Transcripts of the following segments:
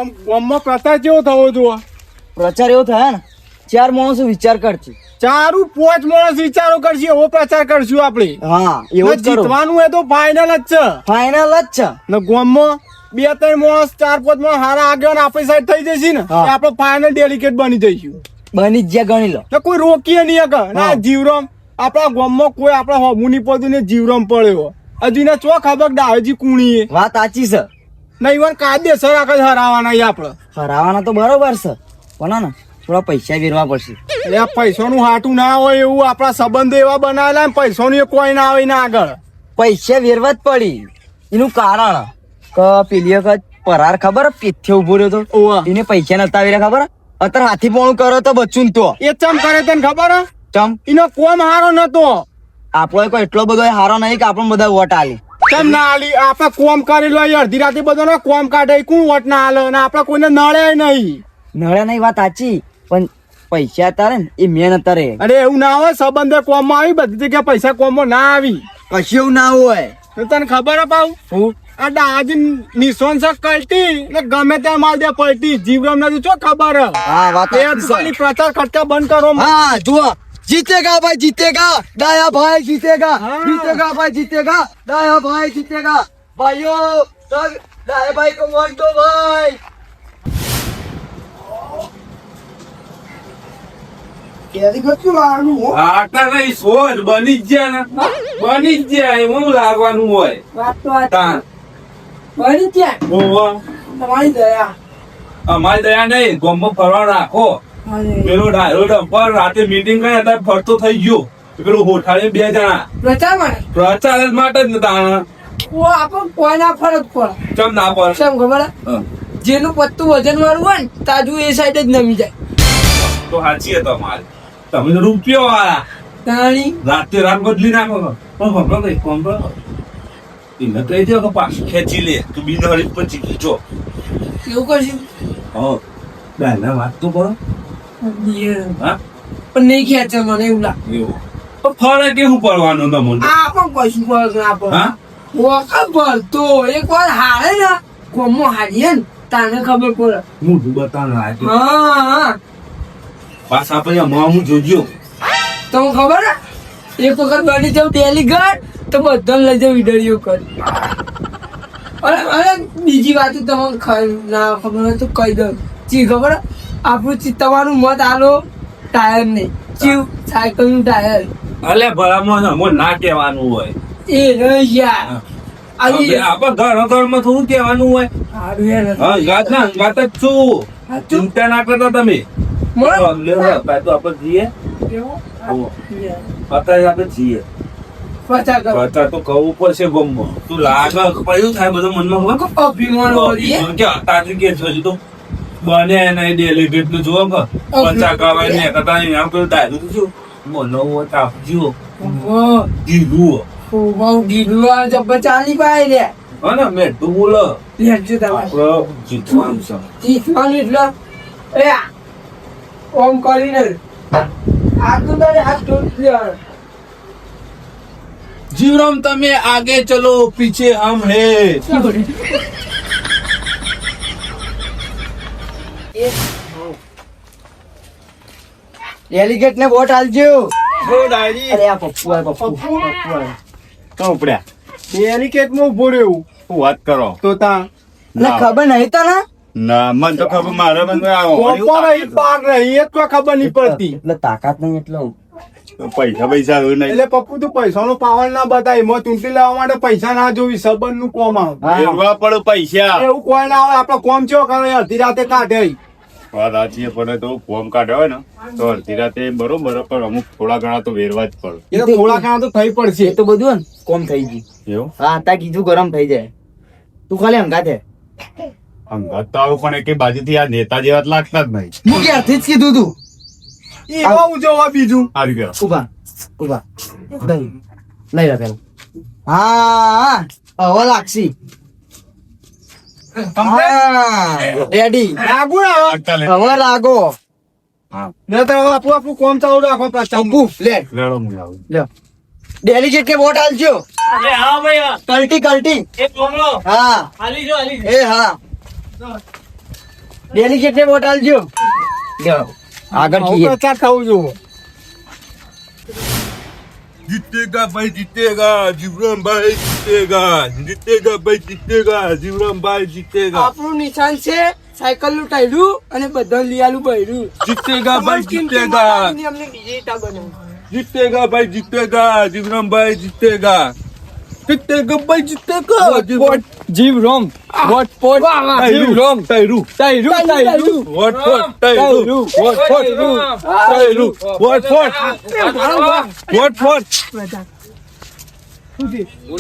પણ ગામમાં પ્રચાર કેવો થવો જોઈએ? પ્રચાર એવો થાય ને 4 માણસો વિચાર કરશે. 4 5 માણસ વિચારો કરશે એવો પ્રચાર કરશું આપણે. હા એવું જ કરો. જીતવાનું હોય તો ફાઇનલ જ છે. ફાઇનલ જ છે. ને ગામમાં 2-3 માણસ 4-5 માણસ હારા આગળ આપણી સાઈડ થઈ જશે ને આપણે ફાઇનલ ડેલિકેટ બની જઈશું. બની જ જ્યાં ગણી લો. તો કોઈ રોકીએ નહીં આગળ ના જીવરામ આપણા ગામમાં કોઈ આપણા હોમુની પડતું ને જીવરામ પડ્યો હજી ને ચો ખબર ડાયોજી કુણીએ. વાત સાચી છે. નહીં વન કાયદેસર આગળ હરાવાના આપણે. હરાવાના તો બરોબર છે પણ ને થોડા પૈસા વેરવા પડશે. એટલે પૈસાનું હાટું ના હોય એવું આપણા સંબંધો એવા બનાવેલા ને પૈસાનું કોઈ ના આવે ના આગળ. પૈસા વેરવા જ પડી. એનું કારણ કે પેલી વખત પરાર ખબર પેથે ઉભો રહ્યો તો એને પૈસા નતા વેર્યા ખબર. અત્યારે હાથી પોણું કરો તો બચ્ચું તો એ ચમ કરે તને ખબર? ચમ એનો કોમ હારો નતો. આપણો કોઈ એટલો બધો હારો નહીં કે આપણે બધા વોટ આલી. ચમ ના આલી? આપણે કોમ કરેલો અડધી રાતે બધો કોમ કાઢે કોણ વોટ ના આલે ને આપણે કોઈને નળે નહીં. નળે નહીં વાત સાચી પણ પૈસા તારે ને એ મેન અત્યારે. અરે એવું ના હોય સંબંધે કોમ માં આવી બધી જગ્યાએ પૈસા કોમ માં ના આવી. કશું એવું ના હોય. તને ખબર અપાવ હું આ ડાજ નિશોન છે કલટી ને ગમે ત્યાં માલ દે પલટી જીવરામ નથી ચો ખબર. હા વાત એ પ્રચાર ખર્ચા બંધ કરો. હા જુઓ जीतेगा भाई जीतेगा दाया भाई जीतेगा जीतेगा भाई जीतेगा दाया भाई जीतेगा भाइयों सब दाया भाई को वोट दो भाई. કેરી કચ્યું લાગવાનું આટા નહીં સોજ બની જ જાય ને બની જ જાય એમાં લાગવાનું હોય. વાત તો તાન બની જાય ઓવા તમારી દયા. અમારી દયા નહીં ગોમમાં ફરવા રાખો. પેલો ડાયરો ડમ્પર રાતે મીટિંગ કરી હતા ફરતો થઈ ગયો પેલું હોઠાડે 2 જણા પ્રચાર માટે પ્રચાર માટે જ નતા. ઓ આપણ કોઈ ના ફરક પડે. ચમ ના પર કેમ ખબર જેનું પત્તું વજન વાળું હોય ને તાજુ એ સાઈડ જ નમી જાય. તો સાચી હતો મારે તમે તો રૂપિયો વાળા તાણી રાતે રાત બદલી નાખો. પણ ખબર કઈ કોમ એને કહી દો કે પાછું ખેંચી લે તું બિનહરી પછી ખીચો એવું કરશું. હો બેના વાત તો કરો. હા પણ નહીં ખેંચે મને એવું લાગે. એવું તો ફરક કેવું પડવાનું તમને? આ પણ કશું ફરક ના પડે. હા વખત ભરતો એક વાર હારે ને કોમો હારીએ ને તાને ખબર પડે. હું બતાવ લાગે હા પાછા આપણે હમણાં જોજો તમને ખબર હે એક વખત બની જાવ ડેલીગેટ તો બધાને લઈ જાવ ઈડળીઓ કરી. અરે બીજી વાત તમને ના ખબર હોય તો કહી દઉં. ચી ખબર આપણું તમારું મત આલો ટાયર નહીં ચીવ સાયકલ નું ટાયર. અલે ભલામણ અમો ના કહેવાનું હોય એ રહી યાર આપડે ઘરમાં થોડું કહેવાનું હોય. હા વાત ના વાત જ છું. ચિંતા ના કરતા તમે. તો આપડે જઈએ અત્યારે આપણે જઈએ પ્રચાર તો કહું પડશે ગમમાં. તું લાગે કયું થાય બધું મનમાં ખબર અભિમાન કે તાજી કે હજુ તો બને નહીં ડેલિગેટ નું જોવો કે પચા કવાય ને કરતા આમ કરું ડાયરું શું બોલો આપજો દીધું ચાલી પાય રે હા મેં તું બોલો જીતવાનું જીતવાનું છે. એટલે એ ઓમ કરીને આગળ તારે હાથ જોડી દેવાનો. જીવરામ તમે આગે ચલો પીછે હમ હે. ડેલિગેટ ને વોટ આલજો. ડાયરી અરે આ પપ્પુ આ પપ્પુ તો ઉપડ્યા ડેલિકેટ માં ઉભો રહ્યું શું વાત કરો તો તા એટલે ખબર નહીં તને ના મને તો ખબર મારે કોપો નહીં પાર નહીં એ તો ખબર નહીં પડતી. એટલે તાકાત નહીં એટલે પૈસા એવું નહીં એટલે પપ્પુ તું પૈસાનો પાવર ના બતાય એમાં ચૂંટણી લેવા માટે પૈસા ના જોવી સંબંધ નું કોમ આવે એવા પડે પૈસા એવું કોઈ ના આવે આપડે કોમ ચો કરે અડધી રાતે કાઢે. વાત સાચી પડે તો ફોર્મ કાઢ્યો હોય ને તો અડધી રાતે બરોબર પણ અમુક થોડા ઘણા તો વેરવા જ પડે. એ તો થોડા ઘણા તો થઈ પડશે. એ તો બધું ને કોમ થઈ ગયું. એવું હા તા કીધું ગરમ થઈ જાય તું ખાલી હંગાથે અંગત તો આવું પણ એક બાજુથી આ નેતા જેવા જ લાગતા જ નહીં. હું ક્યારથી જ કીધું તું. એ બહુ જોવા બીજું આવી ગયો ઉભા ઉભા લઈ લે પેલા. હા હવે લાગશી. રેડી લાગુ ને હવે હવે લાગો. ને તો હવે આપણું કોમ ચાલુ રાખો ચંપુ લે લેડો હું આવું લે ડેલિગેટ કે વોટ આલજો. કલ્ટી કલ્ટી હા એ હા ડેલીગેટ ને વોટ આલજો. લ્યો, આગળ આવું જઈએ. પ્રચાર થવું જોઈએ. જીતેગા ભાઈ જીતેગા, જીવરામભાઈ જીતેગા, જીતેગા ભાઈ જીતેગા, જીવરામભાઈ જીતેગા, આપણું નિશાન છે સાયકલ નું ટાયરું અને બધા લીયાલું બૈરું. જીતેગા ભાઈ જીતેગા, અમને ડિજિટલ બનાવ્યું. જીતેગા ભાઈ જીતેગા, જીવરામભાઈ જીતેગા, જીતેગા ભાઈ જીતેગા, વોટ જીવરામ, વોટ પોટ, વાહ, વાહ. જીવરામ, તૈરું તૈરું, તૈરું. વોટ ફોટ તૈરું, વોટ ફોટ તૈરું, વોટ ફોટ વોટ ફોટ.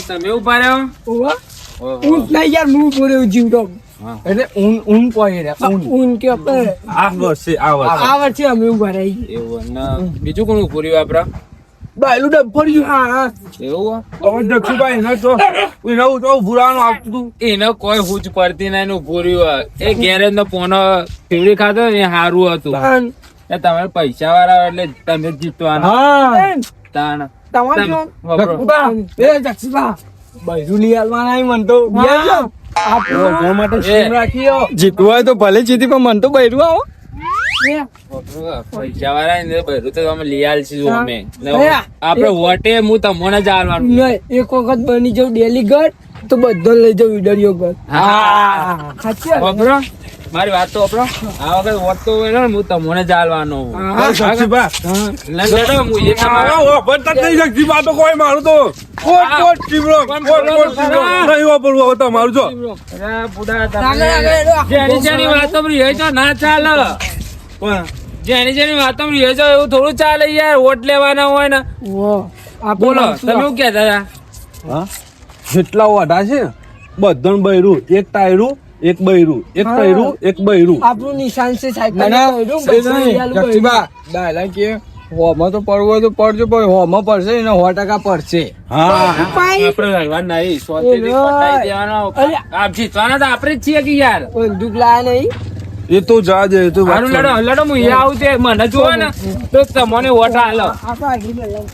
તમે ઉભા રહ્યો ઓવા? ઊંટ નહીં યાર, હું બોલ્યો જીવડો. એટલે ઊન કોઈ રે ઊન. ઊન કે આપણે આ વર્ષે આ વર્ષે આ વર્ષે અમે ઉભા રહી. એવું ને બીજું કોણ ઉભું રહ્યું આપડા બાયલું ડબ ફર્યું. હા એવું હવે દક્ષુભાઈ એને તો નવું તો ભૂરાનું આવતું હતું. એને કોઈ હુજ પડતી નહીં ને ઉભું રહ્યું એ ગેરેજ નો પોનો ફેવડી ખાતો ને એ સારું હતું હા. એ તમે પૈસા વાળા એટલે તમે જ જીતવાના હા તાણ તમારે તમે- જો વાપરો. ઉભા. એ જક્ષુભા. બૈરું લઈ આલવાના અહીં મન તો હા. આપણા માટે એ. સીમ રાખ્યો. જીતવું હોય તો ભલે જીતી પણ મન તો બૈરું આવો. એ. વાપરો. પૈસા વાળા ને બધું તો તમે લઈ આલ છીએ અમે ને અરે. આપડે વોટે હું તમને જ આલવાનું નહીં, એક વખત બની જાઉં ડેલીગેટ તો બધો લઈ જાઉં ઈડરીઓ ઘર. હા સાચી વાત. વાપરો મારી વાત તો વાપરો આ વખત વોટ તો હોય ને હું તમને જ આલવાનો હા. દક્ષુભાઈ લડો હું એ તમારો વાપરતા જ નહીં દક્ષુભાઈ તો કોઈ મારું તો કોટ કોટ જીવરામ, કોટ કોટ જીવરામ. નહીં વાપરવું હવે તમારું જો અરે બુડા આગળ, તમે આગળ, જેની જેની વાતો રહી તો ના ચાલે પણ જેની જેની વાતો રહી તો એવું થોડું ચાલે યાર વોટ લેવાના હોય ને વો. આપણે બોલો નાખશું. તમે શું કહેતા હતા હા જેટલા વાડા છે બધાનું બૈરું, એક ટાયરું એક બૈરું, એક હા. ટાયરું એક બૈરું. આપણું નિશાન છે સાયકલ ના, ના, નું એ નહીં. જક્ષુભા, દાદા કે હોમાં તો પડવું હોય તો પડજો પણ હોમાં પડશે એને 100% પડશે. હા આપણે લડવા નહીં સોતેથી પતાઈ દેવાનો અરે. આપ જીતવાના તો આપણે જ છીએ કે યાર બંદૂક લાયા નહીં. એ તો જા દે એ તો વાત મારું લડો લડો હું એ આવું તે મને જોવે ને તો તમને વોટ આલો આપણે આગળ લડાઈ.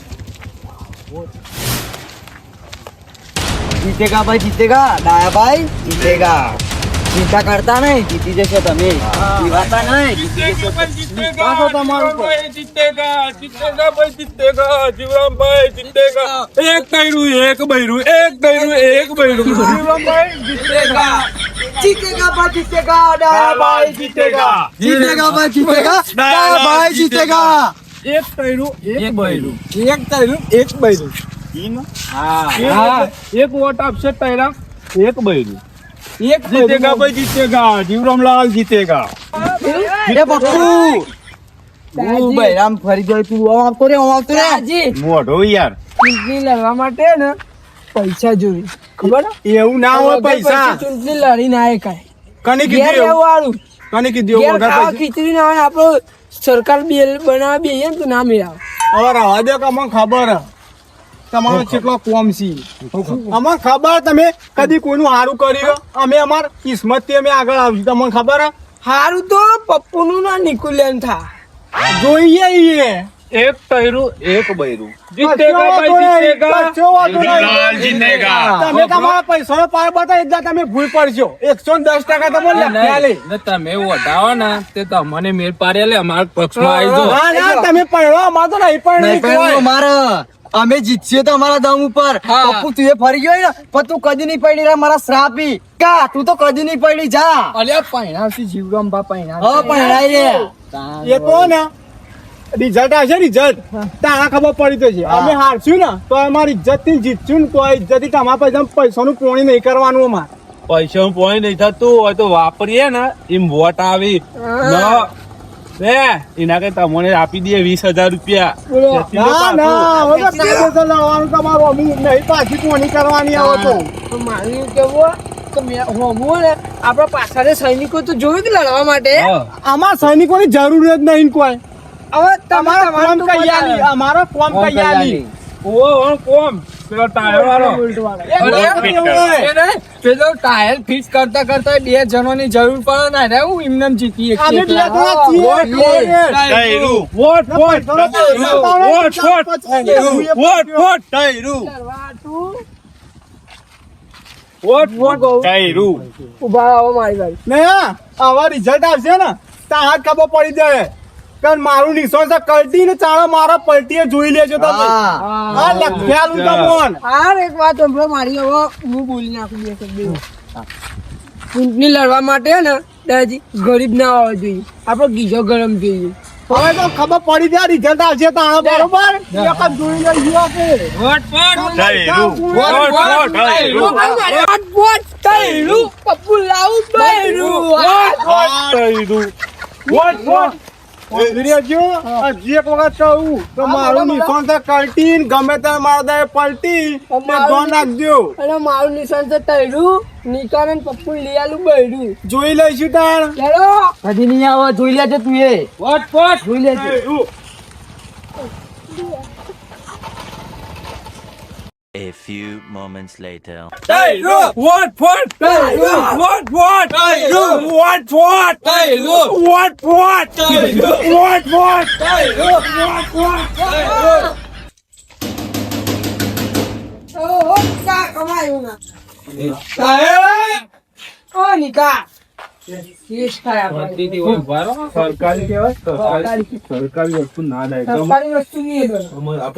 जीतेगा भाई जीतेगा डाया भाई जीतेगा चिंता करता नहीं जीती जैसे તમે જીવાતા નહીં જીતી જશો પાછો તમારું ઉપર. જીતેગા જીતેગા ભાઈ જીતેગા જીવરામભાઈ જીતેગા એક ટાયરું એક બૈરું, એક ટાયરું એક બૈરું. જીવરામભાઈ જીતેગા जीतेगा भाई जीतेगा डाया भाई જીતેગા जीतेगा भाई जीतेगा डाया भाई जीतेगा એક ટાયરું એક બૈરું. એક તારું એક બૈરું. હા એક વોટ આપશે ટાયરા એક બૈરું. એક જીતેગા ભાઈ જીતેગા, જીવરામલાલ જીતેગા. એ બક્કુ હું બૈરામ ફરી ગયો તું આવતો રે રાજી, મોઢો યાર ચૂંટણી લડવા માટે ને પૈસા જોઈએ ખબર ને? એવું ના હોય પૈસા. ચૂંટણી લડી ના એ કાંઈ. કને ઘેર કીધું રહેવું એવું? વાળું. કને કીધું ઘેર એવું? વગર ખાવા પૈસા? ખીચડી ના હોય ને આપણો સરકાર બિલ બનાવે બે ને તો ના મેળાવે. હવે રવા દે કે અમને ખબર હે. તમારો કેટલો કોમ છે અમને ખબર. તમે કદી કોઈનું સારું કર્યું અમે અમાર કિસ્મત થી અમે આગળ આવશું તમને ખબર હે? હારું તો પપ્પુનું ના નિકુલ્યન થા. જોઈએ ઈએ. એક ટાયરું એક બૈરું. કશો જીતેગા વાંધો ભાઈ નહીં, જીતેગા. કશો વાંધો નહીં. જીવરામલાલ જીતેગા. તમે તમારા પૈસાનો પાર બતાવી એટલા તમે ભૂલ પડશો. 110% તમે લખ્યા લે. ને તમે વોટાવો ને તે તમને મેળ પાડે લે અમારા પક્ષમાં આવી જાઓ ના ના તમે પડો અમાર તો નહીં પણ નહીં પણ મારે અમે જીતશે તો અમારા દમ ઉપર પપ્પુ તું એ ફરી ગયો ને પણ તું કદી નહીં પડી રે મારા શ્રાપી કા તું તો કદી નહીં પડી જા અલ્યા પૈણાવથી જીવરામ બા પૈણા. હા પણ રે એ તો ને રિઝલ્ટ આવશે રિઝલ્ટ તારા ખબર પડી તો છે અમે હારશું ને તો અમારી ઇજ્જત થી જીતશું ને તો આ ઇજ્જત થી તમારા પૈસાનું પોણી નહીં કરવાનું અમારે. પૈસા પોઈ નહીં થતું હોય તો વાપરીએ ને એમ વોટ આવી એના કઈ તમને આપી દઈએ 20,000 રૂપિયા. બોલો. જેથી તો ના પાછું- ના હવે તો બે પૈસા લાવવાનું તમારું અમે નહીં પાછી પોણી કરવાની આવે તો. તો મારું એવું કેવું કે મેં હોમું ને આપણા પાછળ સૈનિકો તો જોયું કે લડવા માટે. હા. આમાં સૈનિકોની જરૂર જ નહીં કોઈ. હવે તમારો ફોર્મ તમારું કઈ આલી અમારો ફોર્મ કઈ આલી. ઓ કોમ પેલો ટાયર વાળો પેલો ટાયર ફિટ કરતા કરતા 2 જણોની જરૂર પડે ને રે હું એમને જીતી અમે બે જણા છીએ. ટાયરું વોટ વોટ વોટ વોટ વોટ વોટ લડવા તું કર્યું. ઉભા આવો મારી ભાઈ. ને આવા રિઝલ્ટ આવશે ને ત્યાં ખબર પડી જાય કારણ મારું નિશાન છે કલટી ને ચાલો મારા પલટીએ જોઈ લેજો તમે હા. હા લખ્યાલું તમોન હાર એક વાત સાંભળો મારી, હવે હું બોલી નાખું બે શબ્દ. ચૂંટણી લડવા માટે હે ને દાદાજી ગરીબ ના આવવા જોઈએ, આપણો ગીજો ગરમ જોઈએ. હવે તો ખબર પડી જાય રિઝલ્ટ આવશે ત્યાં બરોબર એક જ જોઈ લઈશું આપણે કર્યું. પપ્પુ લાવું બૈરું. હજી એક વખત કહું તો મારું નિશાન છે કલટી ને ગમે તે મારા દે પલટી તે ધ્યાન રાખજો અને મારું નિશાન છે તૈરું, નિકાન અને પપ્પુ લીયાલું બૈરું. જોઈ લઈશું તાણ ચાલો હજી નહીં આવે જોઈ લેજે તું એ જોઈ લેજો. A few moments later. કમાયું ના ઓ નિકા કેસ ખાયા ભાઈ. સરકારી કહેવાય સરકારી વસ્તુ ના લે સરકારી વસ્તુ નહીં એ તો.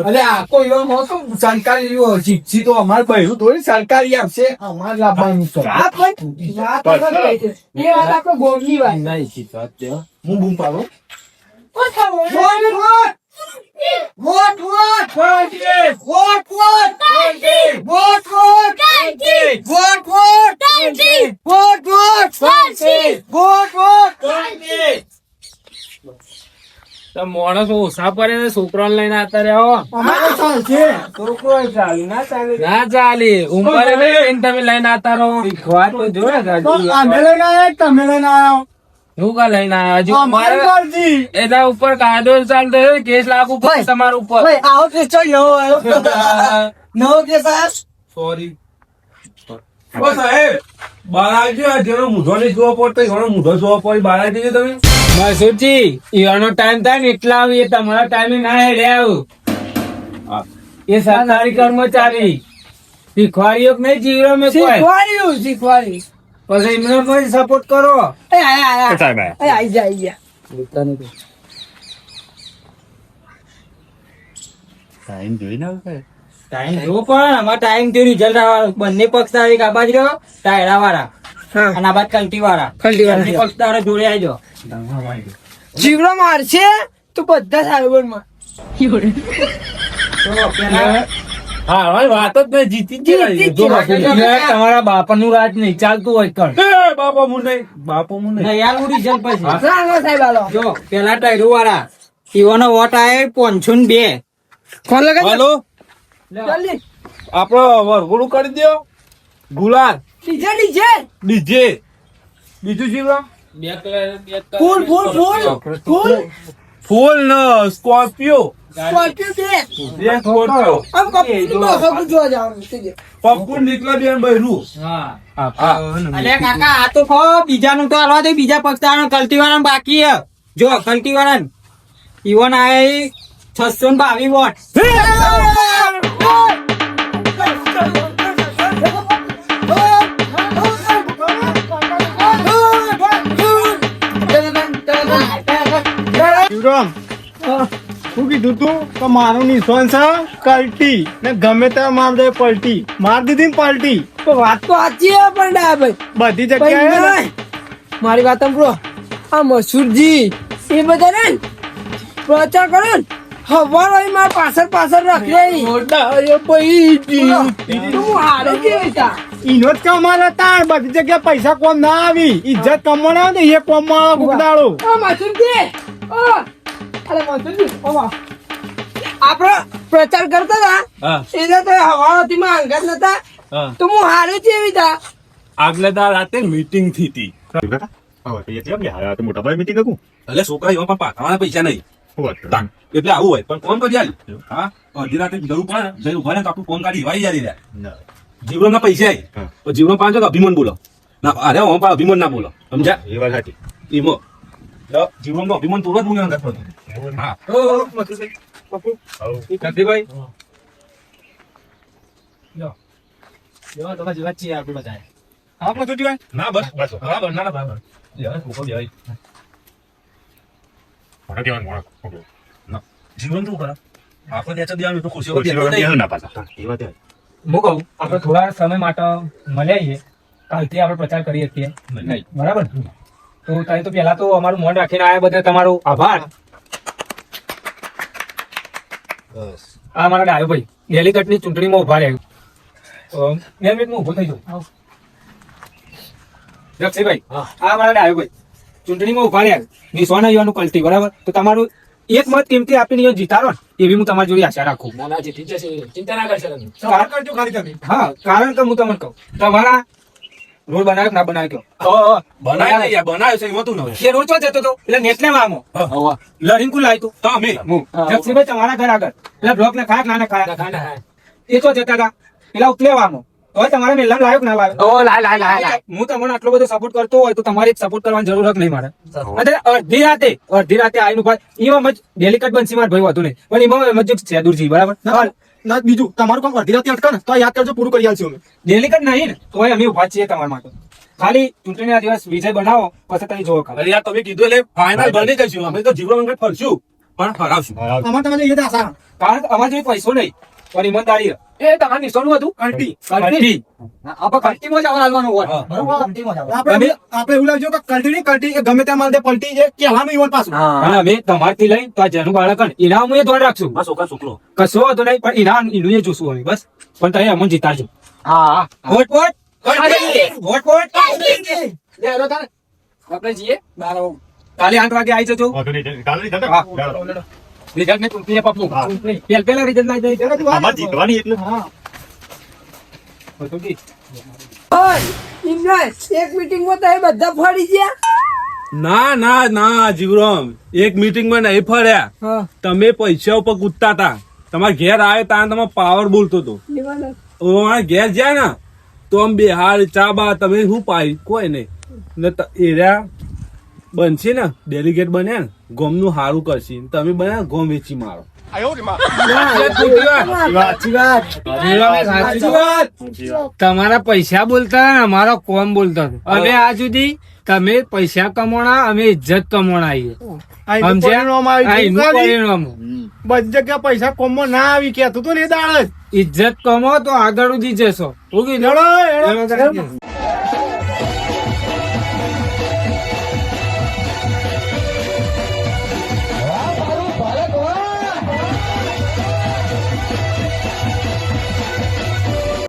અરે આ કોઈ એવો મોટો સરકારી જીપસી તો અમારે બહેરું થોડી સરકારી આપશે અમારે લાવવાનું છે વાત ભાઈ, વાત તો ખરી છે. એ વાત આપણે ગોળની વાત. હું બૂમ પાડું કોણ ખાવું? તો માણસ ઓછા પડે ને છોકરાને લઈને આવતા રહ્યો અમારે ચાલશે ના ચાલે ઉંમરે લઈને તમે લઈને આવતા રહો વાત તો જો ને તો અમે લઈને આવ્યા તમે લઈને આવ્યા હું કા લઈને આવ્યા હજુ અમારી મારે મરજી એના ઉપર કાયદો ચાલતો હોય, કેસ લાગુ પડે તમારા ઉપર ભાઈ આવો કેસ ચો નવો આવ્યો નવો કેસ આવ્યો સોરી સાહેબ બહાર આવજો જેનો મૂઢો નહીં જોવા પડતો એનો મૂઢો જોવા પડે બહાર આવી જજો તમે મસુરજી ઈવાનો ટાઈમ થાય ને એટલા આવી તમારા ટાઈમે ના હેડે આવું એ સરકારી કર્મચારી શીખવાડીઓ કે નહીં જીવરો મેં કોઈ શીખવાડ્યું શીખવાડ્યું. પછી એમને કોઈ સપોર્ટ કરો એ આયા આઈ જા. ટાઈમ જોઈને આવે ટાઈમ જો પણ અમારે ટાઈમ થયો રિઝલ્ટ આવવાનું બંને પક્ષ તારીખ આ બાજુ રહ્યો ટાયરા વાળા હા અને આ બાજુ કલ્ટી વાળા કલ્ટીવાળા. બંને પક્ષ તારે જોડે આવજો જીવડો મારશે તો બધા સારું માં. હા હવે વાત જ નહીં જીતી જ જાય. જીતી જ જો જાય. બાપુ, તમારા બાપાનું રાજ નહીં ચાલતું હોય કણ બાપા મું નહીં બાપો મું નહીં નહીં આલું રિઝલ્ટ પછી સાંગો સાહેબ આલો. જો પેલા ટાયરો વાળા ઈવાનો વોટ આવે 502 ફોન લગાવી હાલો જલ્દી. આપડે વરઘોડું કરી દો ગુલાલ ડીજે ડીજે ડીજે બીજું જીવવા ફૂલ ફૂલ ફૂલ ફૂલ ફૂલ ન સ્કોર્પિયો સ્કોર્પિયો બે. બે સ્કોર્પિયો આમ કપડું તો સગું જોવા જવાનું છે જે. પપ્પુ નીકળે બેન બહેરું હા હા અરે કાકા આ તો ખો બીજાનું તો હાલવા દે બીજા પક્ષ તારે કલ્ટી વાળા બાકી હે જો કલ્ટી વાળા ઈવન આયા 622 વોટ શિવરામ શું કીધું તું તો મારું નિશાન છે કલટી ને ગમે તે માર દે પલટી માર દીધી ને પલટી તો વાત તો સાચી હે પણ ડાયા બધી ભાઈ. જગ્યાએ ને ભાઈ મારી વાત સાંભળો, આ મસૂરજી એ બધા ને પ્રચાર કરો ને હવાર હોય માર પાછળ પાછળ રાખી તું હારે કેવી તા ઈનો જ કમાલ હતા બધી જગ્યાએ પૈસા કોમ ના આવી ઇજ્જત કમાણા ને એ કોમ માં ગુગડાળો ઓ મસૂરજી ઓ અરે મસૂરજી ઓ વાહ. આપણે પ્રચાર કરતા હતા હા એટલે તો હવાથી માં અંગત નતા હા તો હું હારે કેવી તા આગલે દાડ રાતે મીટિંગ થી હતી મોટા ભાઈ મીટિંગ હતું એટલે છોકરા એવા પણ પાકવાના પૈસા નહીં એટલે આવું હોય પણ કોણ કરી આલ હા અડધી રાતે જરૂર પડે જઈ ઉભા ને તો આપણું ફોન કાઢી વાઈ જાય જીવન ના પૈસા આવી તો જીવન પાંચ અભિમન બોલો ના અરે હું પણ અભિમન ના બોલો સમજ્યા એ વાત સાચી ઈમો જીવન નો અભિમન તોડ જ મુંગે અંગત પડતું હા કાંતિભાઈ હા બધું જોવાય ના બસ બસ બરાબર ના ના બરાબર યાર કોકો જાય મને કેવાનું મોણો ઓકે ના જીવન તો કરે આપણે ત્યાં દેવાનું તો ખુશીઓ ખુશી વગર બેહો ના પાછા હું કહું આપણે થોડા સમય માટે મળ્યા છીએ કાલથી આપણે પ્રચાર કરીએ છીએ નહીં બરાબર તો તારે તો પેલા તો અમારું મોન રાખીને આવ્યા બધા તમારો આભાર આ મારા ડાયો ભાઈ ડેલિકેટની ચૂંટણીમાં ઉભા રહ્યો બે મિનિટમાં ઉભો થઈ જાઉં જક્ષીભાઈ આ મારા ડાયો ભાઈ ચૂંટણીમાં ઉભા રહ્યા વિશ્વાના યુવાનું કલટી બરાબર તો તમારું એક મત કિંમતી આપીને યુવાન જીતાડો ને એવી હું તમારી જોડે આશા રાખું સવાલ કરજો ખાલી તમે હા કારણ કે હું તમને કહું તમારા રોડ બનાવ્યો કે ના બનાવ્યો બનાવ્યો યાર બનાવ્યો છે એમાં તું ન એ રોડ ચો જતો હતો એટલે નેટલે વામો લડીને કુલ આવ્યું તો અમે હું જક્ષીભાઈ તમારા ઘર આગળ એટલે બ્લોક ને ખાયા ના ખાયા એ તો જતા હતા પેલા ઉતલેવામાં હવે તમારે મેલામ લાવ્યો કે ના લાવ્યો હું તમને આટલો બધો સપોર્ટ કરતો હોય તો તમારે સપોર્ટ કરવાની જરૂર જ નહીં મારે અને અડધી રાતે આવીને ઉભા એમાં ડેલિકેટ બનશી મારે ભાઈ હતું નહીં પણ એમાં મજ છે દૂરજી બરાબર ના બીજું તમારું કામ અડધી રાતે અટકે ને તો યાદ કરજો પૂરું કરી આલશું અમે ડેલિકેટ નહીં ને તો અમે ઉભા છીએ તમારા માટે ખાલી ચૂંટણીના દિવસ વિજય બનાવો પછી તમે જોવો ખાલી અરે યાર તમે કીધું એટલે ફાઇનલ બની જઈશું અમે તો જીવન અંગે ફરશું પણ હરાવશું અમારે તમે એ આશા કારણ કે અમારે જોડે પૈસો નહીં પણ ઈમાનદારી એ તમારું નિશાનું હતું કલ્ટી કલ્ટી આપણે કલ્ટીમાં જ આવવાનું હોય આપણે એવું લાગજો કે કલ્ટી નહીં કલ્ટી એ ગમે ત્યાં માલ દે પલટી એ કહેવાનું ઈવન પાછું અને અમે તમારથી લઈ તો આ જેનું બાળક ને ઇનામ હું એ ધોરણ રાખશું આ છોકરા છોકરો કશો હતો નહીં પણ ઇનામ એનું એ જોશું અમે બસ પણ તમે અમને જીતાડજો હા વોટ વોટ વોટ આપણે જઈએ કાલે 8 વાગે આવી જજો કાલે રિઝલ્ટ ને ચૂંટણી પપ્પુ પેલા રિઝલ્ટ ના જાય આમાં જીતવાની એટલે બધું કી ઓય ઇમરાન એક મીટિંગમાં તો એ બધા ફરી ગયા ના ના ના જીવરામ એક મીટિંગમાં નહીં ફર્યા હા તમે પૈસા ઉપર કૂદતા હતા તમારા ઘેર આવ્યો ત્યાં તમે પાવર બોલતો હતો ઘેર જાય ને તો આમ બિહાર ચા બા તમે શું પાઈ કોઈ નહીં ને એરિયા બનશે ને ડેલિગેટ બન્યા ને ગોમનું સારું કરશે તમે બન્યા ગોમ વેચી મારો તમારા પૈસા બોલતા અમારો કોમ બોલતો અમે આ સુધી તમે પૈસા કમાણા અમે ઇજ્જત કમાણા બધી જગ્યા પૈસા કોમમાં ના આવી કેતું તો ને એ દાળ જ ઇજ્જત કમો તો આગળ ઉધી જશો લડો